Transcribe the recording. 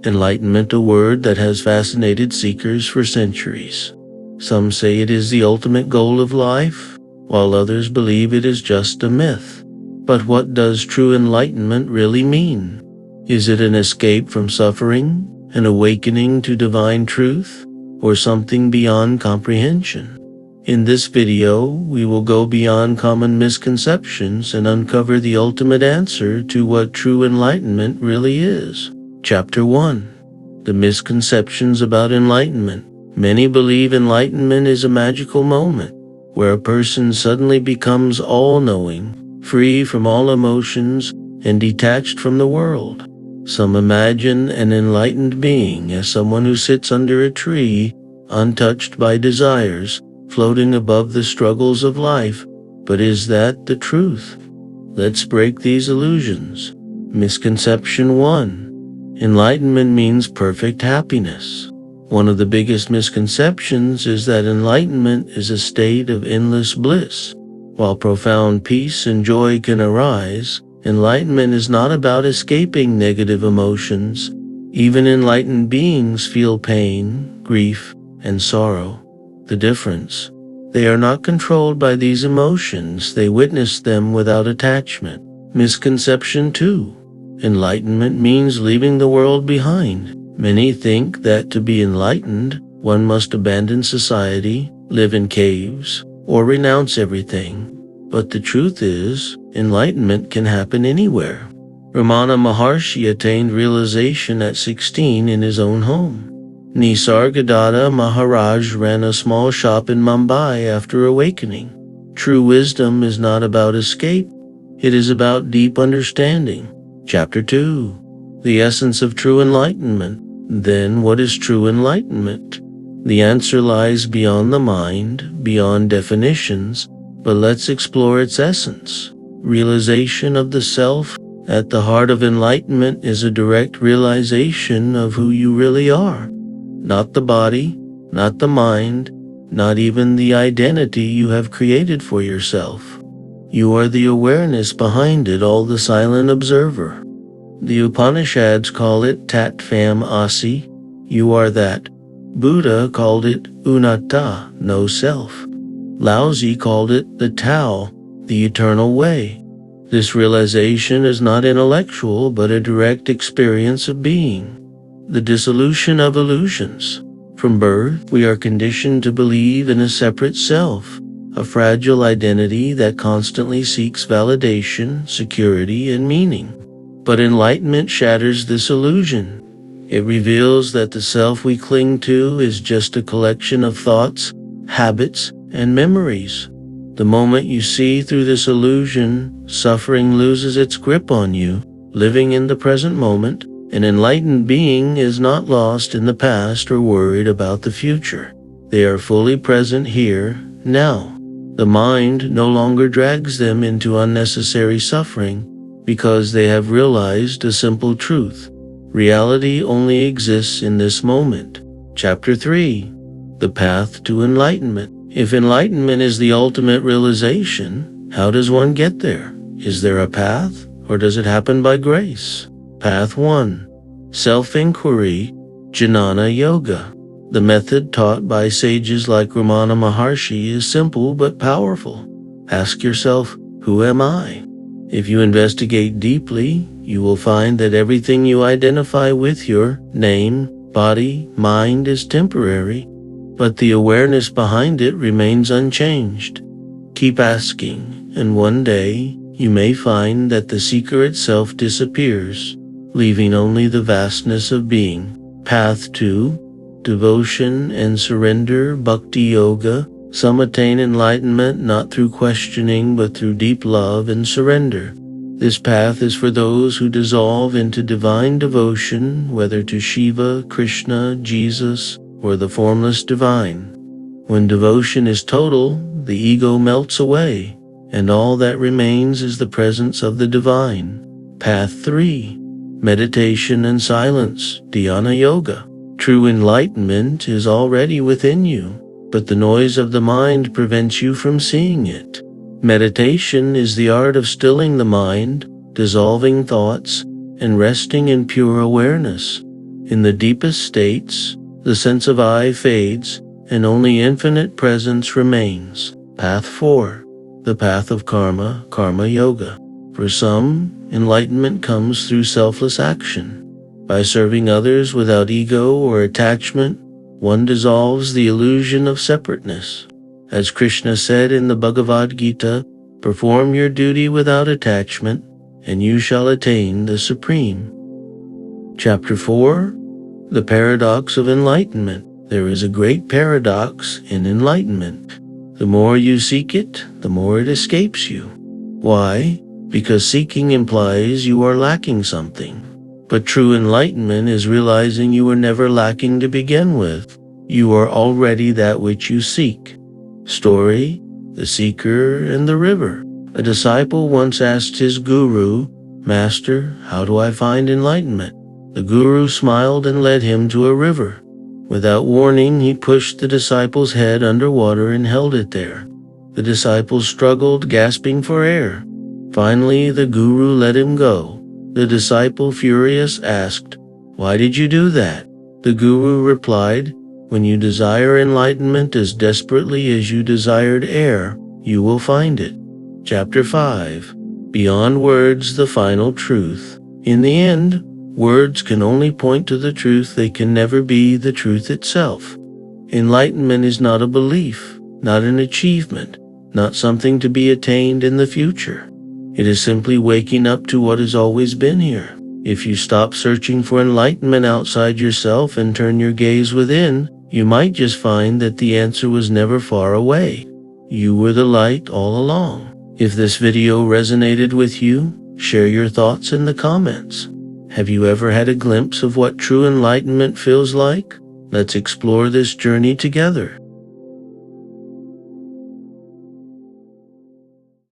Enlightenment, a word that has fascinated seekers for centuries. Some say it is the ultimate goal of life, while others believe it is just a myth. But what does true enlightenment really mean? Is it an escape from suffering, an awakening to divine truth, or something beyond comprehension? In this video, we will go beyond common misconceptions and uncover the ultimate answer to what true enlightenment really is. Chapter 1. The misconceptions about enlightenment. Many believe enlightenment is a magical moment, where a person suddenly becomes all-knowing, free from all emotions, and detached from the world. Some imagine an enlightened being as someone who sits under a tree, untouched by desires, floating above the struggles of life. But is that the truth? Let's break these illusions. Misconception 1. Enlightenment means perfect happiness. One of the biggest misconceptions is that enlightenment is a state of endless bliss. While profound peace and joy can arise, enlightenment is not about escaping negative emotions. Even enlightened beings feel pain, grief, and sorrow. The difference: they are not controlled by these emotions, they witness them without attachment. Misconception 2. Enlightenment means leaving the world behind. Many think that to be enlightened, one must abandon society, live in caves, or renounce everything. But the truth is, enlightenment can happen anywhere. Ramana Maharshi attained realization at 16 in his own home. Nisargadatta Maharaj ran a small shop in Mumbai after awakening. True wisdom is not about escape, it is about deep understanding. Chapter 2. The essence of true enlightenment. Then what is true enlightenment? The answer lies beyond the mind, beyond definitions, but let's explore its essence. Realization of the self. At the heart of enlightenment is a direct realization of who you really are. Not the body, not the mind, not even the identity you have created for yourself. You are the awareness behind it all, the silent observer. The Upanishads call it Tat Pham Asi, you are that. Buddha called it Unatta, no self. Laozi called it the Tao, the eternal way. This realization is not intellectual but a direct experience of being. The dissolution of illusions. From birth, we are conditioned to believe in a separate self, a fragile identity that constantly seeks validation, security, and meaning. But enlightenment shatters this illusion. It reveals that the self we cling to is just a collection of thoughts, habits, and memories. The moment you see through this illusion, suffering loses its grip on you. Living in the present moment, an enlightened being is not lost in the past or worried about the future. They are fully present here, now. The mind no longer drags them into unnecessary suffering because they have realized a simple truth. Reality only exists in this moment. Chapter 3. The path to enlightenment. If enlightenment is the ultimate realization, how does one get there? Is there a path, or does it happen by grace? Path 1. Self-inquiry, Jnana Yoga. The method taught by sages like Ramana Maharshi is simple but powerful. Ask yourself, who am I? If you investigate deeply, you will find that everything you identify with, your name, body, mind, is temporary, but the awareness behind it remains unchanged. Keep asking, and one day, you may find that the seeker itself disappears, leaving only the vastness of being. Path 2. Devotion and surrender, Bhakti Yoga. Some attain enlightenment not through questioning but through deep love and surrender. This path is for those who dissolve into divine devotion, whether to Shiva, Krishna, Jesus, or the formless divine. When devotion is total, the ego melts away, and all that remains is the presence of the divine. Path 3. Meditation and silence, Dhyana Yoga. True enlightenment is already within you, but the noise of the mind prevents you from seeing it. Meditation is the art of stilling the mind, dissolving thoughts, and resting in pure awareness. In the deepest states, the sense of I fades, and only infinite presence remains. Path 4. The path of karma, karma yoga. For some, enlightenment comes through selfless action. By serving others without ego or attachment, one dissolves the illusion of separateness. As Krishna said in the Bhagavad Gita, perform your duty without attachment, and you shall attain the supreme. Chapter 4. The paradox of enlightenment. There is a great paradox in enlightenment. The more you seek it, the more it escapes you. Why? Because seeking implies you are lacking something. But true enlightenment is realizing you were never lacking to begin with. You are already that which you seek. Story: the seeker and the river. A disciple once asked his guru, "Master, how do I find enlightenment?" The guru smiled and led him to a river. Without warning, he pushed the disciple's head underwater and held it there. The disciple struggled, gasping for air. Finally, the guru let him go. The disciple, furious, asked, "Why did you do that?" The guru replied, "When you desire enlightenment as desperately as you desired air, you will find it." Chapter 5. Beyond words, the final truth. In the end, words can only point to the truth, they can never be the truth itself. Enlightenment is not a belief, not an achievement, not something to be attained in the future. It is simply waking up to what has always been here. If you stop searching for enlightenment outside yourself and turn your gaze within, you might just find that the answer was never far away. You were the light all along. If this video resonated with you, share your thoughts in the comments. Have you ever had a glimpse of what true enlightenment feels like? Let's explore this journey together.